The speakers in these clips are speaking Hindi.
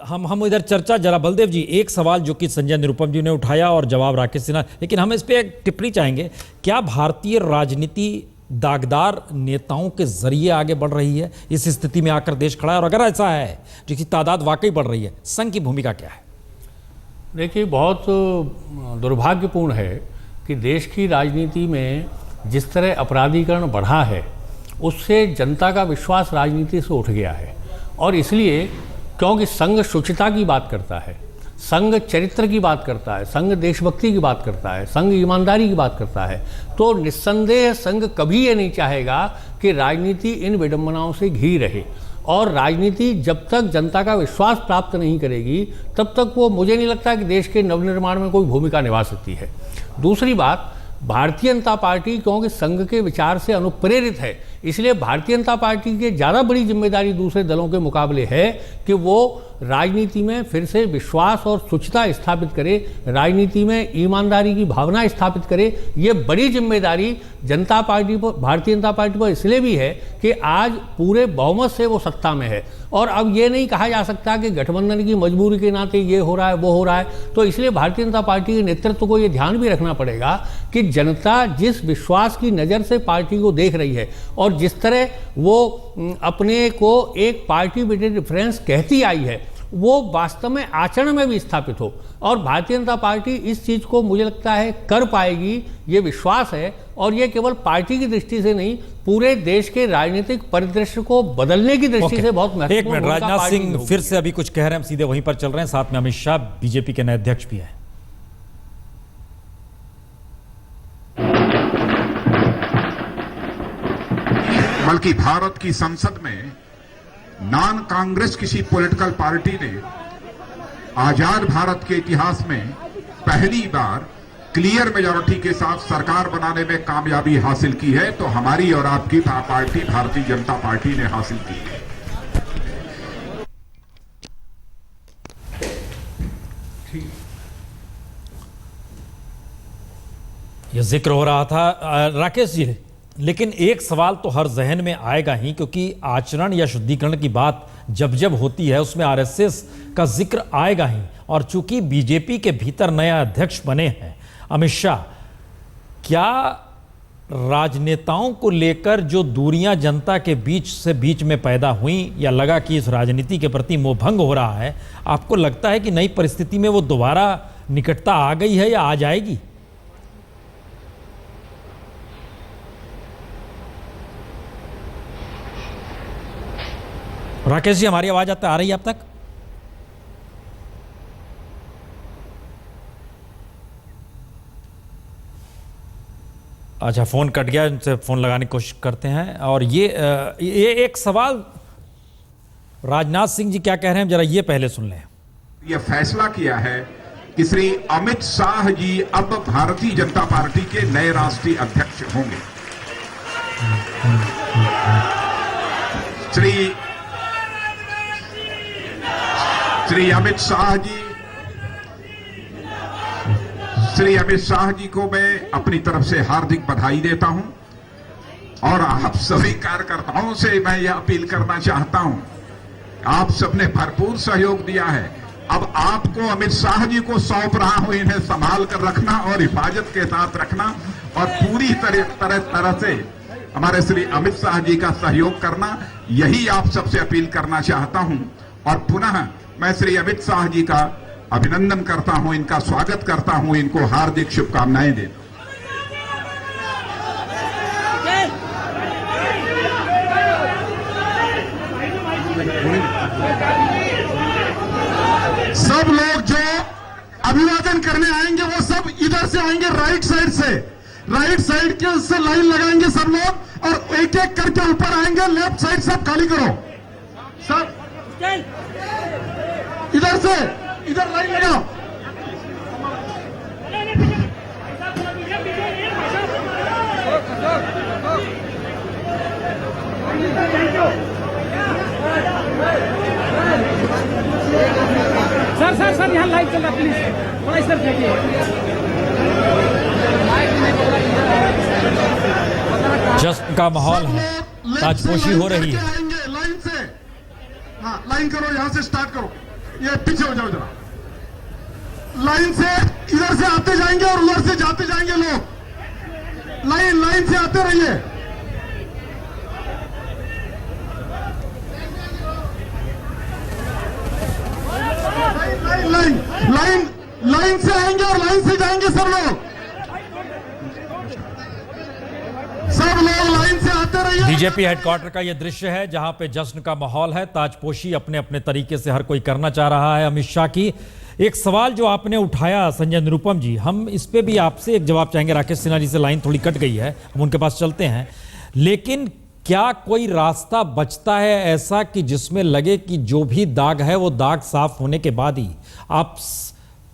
हम इधर चर्चा जरा बलदेव जी, एक सवाल जो कि संजय निरुपम जी ने उठाया और जवाब राकेश सिन्हा, लेकिन हम इस पे एक टिप्पणी चाहेंगे। क्या भारतीय राजनीति दागदार नेताओं के जरिए आगे बढ़ रही है? इस स्थिति में आकर देश खड़ा है, और अगर ऐसा है जिसकी तादाद वाकई बढ़ रही है, संघ की भूमिका क्या है? देखिए, बहुत दुर्भाग्यपूर्ण है कि देश की राजनीति में जिस तरह अपराधीकरण बढ़ा है उससे जनता का विश्वास राजनीति से उठ गया है। और इसलिए क्योंकि संघ शुचिता की बात करता है, संघ चरित्र की बात करता है, संघ देशभक्ति की बात करता है, संघ ईमानदारी की बात करता है, तो निस्संदेह संघ कभी ये नहीं चाहेगा कि राजनीति इन विडंबनाओं से घिरी रहे। और राजनीति जब तक जनता का विश्वास प्राप्त नहीं करेगी तब तक वो, मुझे नहीं लगता कि देश के नवनिर्माण में कोई भूमिका निभा सकती है। दूसरी बात, भारतीय जनता पार्टी क्योंकि संघ के विचार से अनुप्रेरित है, इसलिए भारतीय जनता पार्टी की ज़्यादा बड़ी जिम्मेदारी दूसरे दलों के मुकाबले है कि वो राजनीति में फिर से विश्वास और शुचिता स्थापित करे, राजनीति में ईमानदारी की भावना स्थापित करे। ये बड़ी जिम्मेदारी जनता पार्टी पर, भारतीय जनता पार्टी पर इसलिए भी है कि आज पूरे बहुमत से वो सत्ता में है। और अब ये नहीं कहा जा सकता कि गठबंधन की मजबूरी के नाते ये हो रहा है, वो हो रहा है। तो इसलिए भारतीय जनता पार्टी के नेतृत्व को ये ध्यान भी रखना पड़ेगा कि जनता जिस विश्वास की नज़र से पार्टी को देख रही है और जिस तरह वो अपने को एक पार्टी विद डिफरेंस कहती आई है, वो वास्तव में आचरण में भी स्थापित हो। और भारतीय जनता पार्टी इस चीज़ को मुझे लगता है कर पाएगी, ये विश्वास है। और ये केवल पार्टी की दृष्टि से नहीं, पूरे देश के राजनीतिक परिदृश्य को बदलने की दृष्टि से बहुत महत्वपूर्ण। एक मिनट, राजनाथ सिंह फिर से अभी कुछ कह रहे हैं, हम सीधे वहीं पर चल रहे हैं। साथ में अमित शाह, बीजेपी के नए अध्यक्ष भी हैं। बल्कि भारत की संसद में नॉन कांग्रेस किसी पॉलिटिकल पार्टी ने आजाद भारत के इतिहास में पहली बार क्लियर मेजॉरिटी के साथ सरकार बनाने में कामयाबी हासिल की है, तो हमारी और आपकी पार्टी भारतीय जनता पार्टी ने हासिल की है। यह जिक्र हो रहा था राकेश जी, लेकिन एक सवाल तो हर जहन में आएगा ही, क्योंकि आचरण या शुद्धिकरण की बात जब जब होती है उसमें आरएसएस का जिक्र आएगा ही। और चूंकि बीजेपी के भीतर नया अध्यक्ष बने हैं अमित शाह, क्या राजनेताओं को लेकर जो दूरियां जनता के बीच में पैदा हुई, या लगा कि इस राजनीति के प्रति मोहभंग हो रहा है, आपको लगता है कि नई परिस्थिति में वो दोबारा निकटता आ गई है या आ जाएगी? राकेश जी, हमारी आवाज आ रही है अब तक? अच्छा, फोन कट गया, इनसे फोन लगाने की कोशिश करते हैं। और ये एक सवाल, राजनाथ सिंह जी क्या कह रहे हैं, जरा ये पहले सुन लें। यह फैसला किया है कि श्री अमित शाह जी अब भारतीय जनता पार्टी के नए राष्ट्रीय अध्यक्ष होंगे। श्री अमित शाह जी को मैं अपनी तरफ से हार्दिक बधाई देता हूं, और आप सभी कार्यकर्ताओं से मैं यह अपील करना चाहता हूं, आप सबने भरपूर सहयोग दिया है। अब आपको अमित शाह जी को सौंप रहा हूं, इन्हें संभाल कर रखना और हिफाजत के साथ रखना, और पूरी तरह से हमारे श्री अमित शाह जी का सहयोग करना, यही आप सबसे अपील करना चाहता हूं। और पुनः मैं श्री अमित शाह जी का अभिनंदन करता हूं, इनका स्वागत करता हूं, इनको हार्दिक शुभकामनाएं देता हूं। सब लोग जो अभिवादन करने आएंगे वो सब इधर से आएंगे, राइट साइड से, राइट साइड के उससे लाइन लगाएंगे सब लोग, और एक एक करके ऊपर आएंगे। लेफ्ट साइड सब खाली करो, सब इधर से इधर लाइन लगाओ। सर यहाँ लाइव चल रहा है, प्लीज थोड़ा इस तरफ देखिए। जश्न का माहौल है, ताजपोशी हो रही है। लाइन से, हाँ लाइन करो, यहाँ से स्टार्ट करो। ये पीछे हो जाओ जरा, लाइन से इधर से आते जाएंगे और उधर से जाते जाएंगे लोग, लाइन से आते रहिए। लाइन से आएंगे और लाइन से जाएंगे सब लोग लाइन से आते रहिए। बीजेपी हेडक्वार्टर का यह दृश्य है जहां पे जश्न का माहौल है, ताजपोशी अपने अपने तरीके से हर कोई करना चाह रहा है अमित शाह की। एक सवाल जो आपने उठाया संजय निरुपम जी, हम इस पे भी आपसे एक जवाब चाहेंगे। राकेश सिन्हा जी से लाइन थोड़ी कट गई है, हम उनके पास चलते हैं, लेकिन क्या कोई रास्ता बचता है ऐसा कि जिसमें लगे कि जो भी दाग है वो दाग साफ होने के बाद ही आप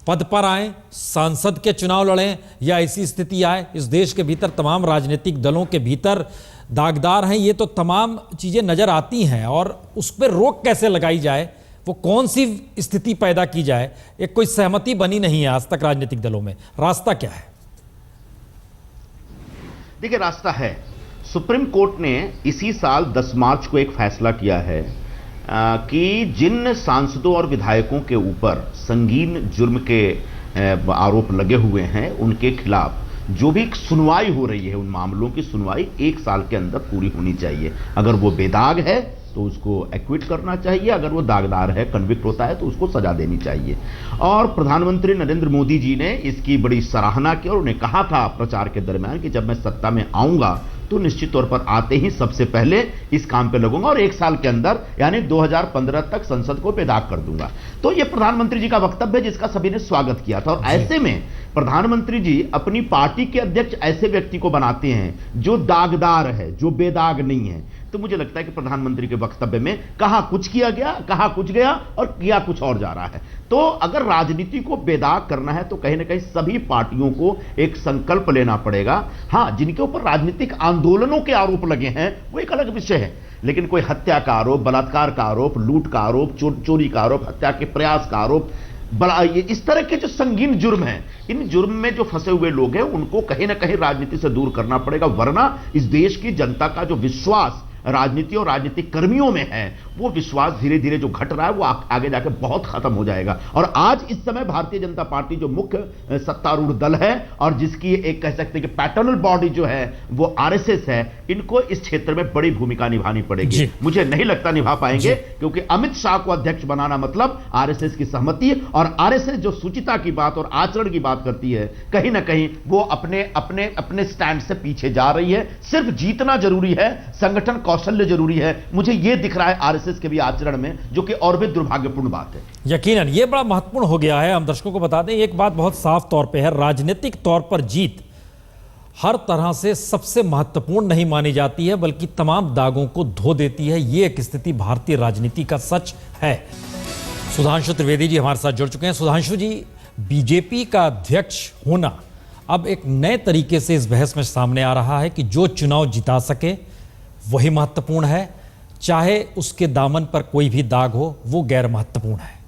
पद पर आए, सांसद के चुनाव लड़ें, या ऐसी स्थिति आए? इस देश के भीतर तमाम राजनीतिक दलों के भीतर दागदार हैं, ये तो तमाम चीजें नजर आती हैं, और उस पर रोक कैसे लगाई जाए, वो कौन सी स्थिति पैदा की जाए? एक कोई सहमति बनी नहीं है आज तक राजनीतिक दलों में, रास्ता क्या है? देखिए, रास्ता है। सुप्रीम कोर्ट ने इसी साल 10 मार्च को एक फैसला किया है कि जिन सांसदों और विधायकों के ऊपर संगीन जुर्म के आरोप लगे हुए हैं, उनके खिलाफ जो भी सुनवाई हो रही है, उन मामलों की सुनवाई 1 साल के अंदर पूरी होनी चाहिए। अगर वो बेदाग है तो उसको एक्विट करना चाहिए, अगर वो दागदार है, कन्विक्ट होता है, तो उसको सजा देनी चाहिए। और प्रधानमंत्री नरेंद्र मोदी जी ने इसकी बड़ी सराहना की और उन्हें कहा था प्रचार के दरमियान कि जब मैं सत्ता में आऊंगा तो निश्चित तौर पर आते ही सबसे पहले इस काम पे लगूंगा और 1 साल के अंदर यानी 2015 तक संसद को बेदाग कर दूंगा। तो यह प्रधानमंत्री जी का वक्तव्य है जिसका सभी ने स्वागत किया था। और ऐसे में प्रधानमंत्री जी अपनी पार्टी के अध्यक्ष ऐसे व्यक्ति को बनाते हैं जो दागदार है, जो बेदाग नहीं है। तो मुझे लगता है कि प्रधानमंत्री के वक्तव्य में कहां कुछ किया गया, कहां कुछ गया और किया कुछ और जा रहा है। तो अगर राजनीति को बेदाग करना है तो कहीं ना कहीं सभी पार्टियों को एक संकल्प लेना पड़ेगा। हां, जिनके ऊपर राजनीतिक आंदोलनों के आरोप लगे हैं वो एक अलग विषय है, लेकिन कोई हत्या का आरोप, बलात्कार का आरोप, लूट का आरोप, चोरी का आरोप, हत्या के प्रयास का आरोप, ये इस तरह के जो संगीन जुर्म हैं, इन जुर्म में जो फंसे हुए लोग हैं उनको कहीं ना कहीं राजनीति से दूर करना पड़ेगा, वरना इस देश की जनता का जो विश्वास राजनीति और राजनीतिक कर्मियों में है, वो विश्वास धीरे धीरे जो घट रहा है वो आगे जाकर बहुत खत्म हो जाएगा। और आज इस समय भारतीय जनता पार्टी जो मुख्य सत्तारूढ़ दल है और जिसकी एक कह सकते हैं कि पैटर्नल बॉडी जो है वो आरएसएस है, इनको इस क्षेत्र में बड़ी भूमिका निभानी पड़ेगी। मुझे नहीं लगता निभा पाएंगे, क्योंकि अमित शाह को अध्यक्ष बनाना मतलब आरएसएस की सहमति, और आरएसएस जो शुचिता की बात और आचरण की बात करती है, कहीं ना कहीं वो अपने स्टैंड से पीछे जा रही है। सिर्फ जीतना जरूरी है, संगठन कौशल्य जरूरी है। मुझे यह दिख रहा है आरएसएस के भी आचरण में, जो कि और भी दुर्भाग्यपूर्ण बात है। यकीनन ये बड़ा महत्वपूर्ण हो गया है। हम दर्शकों को बता दें, एक बात बहुत साफ तौर पे है, राजनीतिक तौर पर जीत हर तरह से सबसे महत्वपूर्ण नहीं मानी जाती है, बल्कि तमाम दागों को धो देती है। ये एक स्थिति भारतीय राजनीति का सच है। सुधांशु त्रिवेदी जी हमारे साथ जुड़ चुके हैं। सुधांशु जी, बीजेपी का अध्यक्ष होना अब एक नए तरीके से इस बहस में सामने आ रहा है कि जो चुनाव जिता सके वही महत्वपूर्ण है, चाहे उसके दामन पर कोई भी दाग हो वो गैर महत्वपूर्ण है।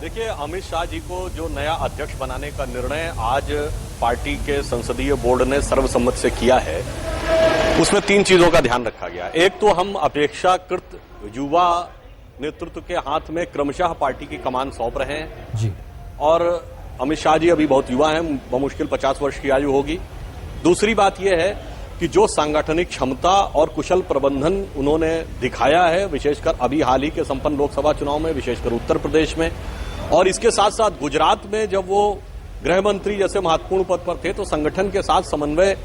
देखिए, अमित शाह जी को जो नया अध्यक्ष बनाने का निर्णय आज पार्टी के संसदीय बोर्ड ने सर्वसम्मति से किया है, उसमें 3 चीजों का ध्यान रखा गया। एक तो हम अपेक्षाकृत युवा नेतृत्व के हाथ में क्रमशः पार्टी की कमान सौंप रहे हैं जी। और अमित शाह जी अभी बहुत युवा हैं, बमुश्किल 50 वर्ष की आयु होगी। दूसरी बात यह है कि जो सांगठनिक क्षमता और कुशल प्रबंधन उन्होंने दिखाया है, विशेषकर अभी हाल ही के संपन्न लोकसभा चुनाव में, विशेषकर उत्तर प्रदेश में, और इसके साथ साथ गुजरात में जब वो गृह मंत्री जैसे महत्वपूर्ण पद पर थे तो संगठन के साथ समन्वय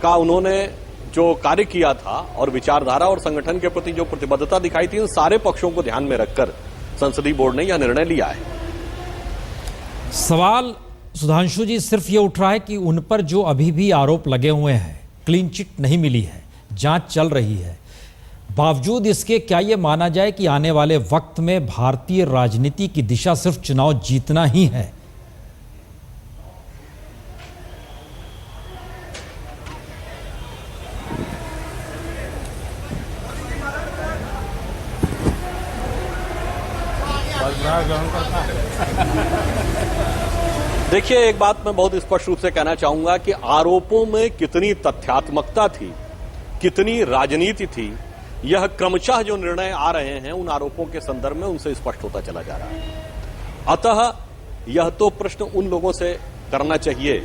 का उन्होंने जो कार्य किया था और विचारधारा और संगठन के प्रति जो प्रतिबद्धता दिखाई थी, इन सारे पक्षों को ध्यान में रखकर संसदीय बोर्ड ने यह निर्णय लिया है। सवाल सुधांशु जी सिर्फ ये उठ रहा है कि उन पर जो अभी भी आरोप लगे हुए हैं, क्लीन चिट नहीं मिली है, जांच चल रही है, बावजूद इसके क्या यह माना जाए कि आने वाले वक्त में भारतीय राजनीति की दिशा सिर्फ चुनाव जीतना ही है? ग्रहण करता है। देखिए, एक बात मैं बहुत स्पष्ट रूप से कहना चाहूंगा कि आरोपों में कितनी तथ्यात्मकता थी, कितनी राजनीति थी, यह क्रमशः जो निर्णय आ रहे हैं उन आरोपों के संदर्भ में उनसे स्पष्ट होता चला जा रहा है। अतः यह तो प्रश्न उन लोगों से करना चाहिए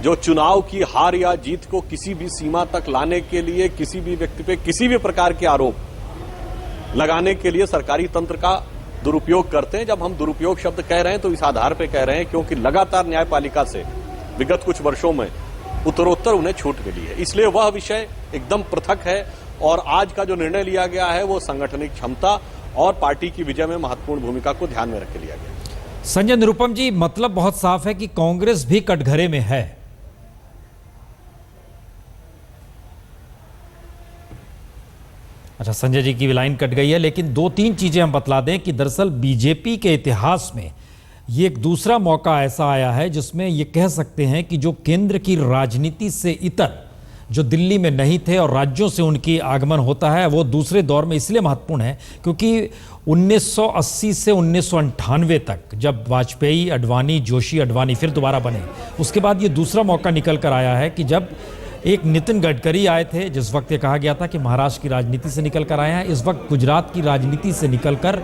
जो चुनाव की हार या जीत को किसी भी सीमा तक लाने के लिए किसी भी व्यक्ति पे किसी भी प्रकार के आरोप लगाने के लिए सरकारी तंत्र का दुरुपयोग करते हैं। जब हम दुरुपयोग शब्द कह रहे हैं तो इस आधार पर कह रहे हैं क्योंकि लगातार न्यायपालिका से विगत कुछ वर्षों में उत्तरोत्तर उन्हें छूट मिली है, इसलिए वह विषय एकदम पृथक है। और आज का जो निर्णय लिया गया है वो सांगठनिक क्षमता और पार्टी की विजय में महत्वपूर्ण भूमिका को ध्यान में रख के लिया गया। संजय निरुपम जी, मतलब बहुत साफ है कि कांग्रेस भी कटघरे में है। अच्छा, संजय जी की लाइन कट गई है, लेकिन 2-3 चीजें हम बतला दें कि दरअसल बीजेपी के इतिहास में ये एक दूसरा मौका ऐसा आया है जिसमें ये कह सकते हैं कि जो केंद्र की राजनीति से इतर जो दिल्ली में नहीं थे और राज्यों से उनकी आगमन होता है, वो दूसरे दौर में इसलिए महत्वपूर्ण है क्योंकि 1980 से 1998 तक जब वाजपेयी, अडवाणी, जोशी, अडवाणी फिर दोबारा बने, उसके बाद ये दूसरा मौका निकल कर आया है कि जब एक नितिन गडकरी आए थे, जिस वक्त ये कहा गया था कि महाराष्ट्र की राजनीति से निकल कर आए हैं, इस वक्त गुजरात की राजनीति से निकलकर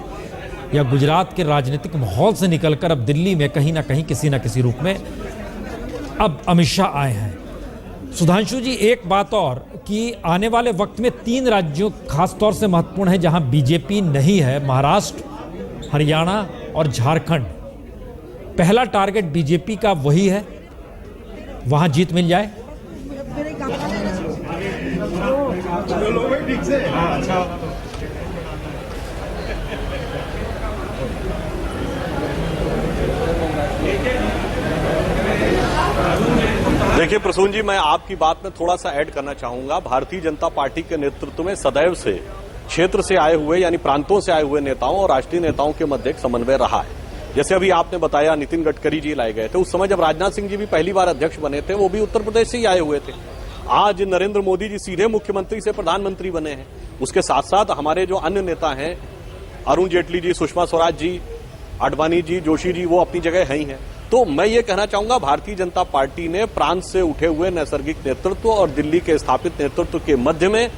या गुजरात के राजनीतिक माहौल से निकलकर अब दिल्ली में कहीं ना कहीं किसी न किसी रूप में अब अमित शाह आए हैं। सुधांशु जी, एक बात और कि आने वाले वक्त में 3 राज्यों खासतौर से महत्वपूर्ण है जहां बीजेपी नहीं है, महाराष्ट्र, हरियाणा और झारखंड। पहला टारगेट बीजेपी का वही है, वहां जीत मिल जाए। देखिए प्रसून जी, मैं आपकी बात में थोड़ा सा ऐड करना चाहूंगा। भारतीय जनता पार्टी के नेतृत्व में सदैव से क्षेत्र से आए हुए यानी प्रांतों से आए हुए नेताओं और राष्ट्रीय नेताओं के मध्य एक समन्वय रहा है। जैसे अभी आपने बताया नितिन गडकरी जी लाए गए थे, उस समय जब राजनाथ सिंह जी भी पहली बार अध्यक्ष बने थे, वो भी उत्तर प्रदेश से ही आए हुए थे। आज नरेंद्र मोदी जी सीधे मुख्यमंत्री से प्रधानमंत्री बने हैं। उसके साथ साथ हमारे जो अन्य नेता हैं, अरुण जेटली जी, सुषमा स्वराज जी, अडवाणी जी, जोशी जी, वो अपनी जगह है ही हैं। तो मैं ये कहना चाहूंगा, भारतीय जनता पार्टी ने प्रांत से उठे हुए नैसर्गिक नेतृत्व और दिल्ली के स्थापित नेतृत्व के मध्य में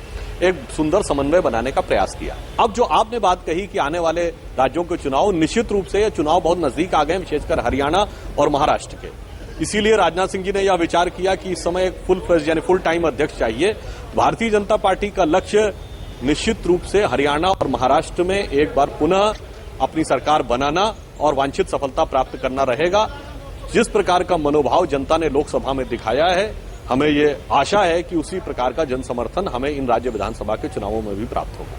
एक सुंदर समन्वय बनाने का प्रयास किया। अब जो आपने बात कही कि आने वाले राज्यों के चुनाव, निश्चित रूप से ये चुनाव बहुत नजदीक आ गए, विशेषकर हरियाणा और महाराष्ट्र के। इसीलिए राजनाथ सिंह जी ने यह विचार किया कि इस समय एक फुल टाइम अध्यक्ष चाहिए। भारतीय जनता पार्टी का लक्ष्य निश्चित रूप से हरियाणा और महाराष्ट्र में एक बार पुनः अपनी सरकार बनाना और वांछित सफलता प्राप्त करना रहेगा। जिस प्रकार का मनोभाव जनता ने लोकसभा में दिखाया है, हमें ये आशा है कि उसी प्रकार का जन समर्थन हमें इन राज्य विधानसभा के चुनावों में भी प्राप्त होगा।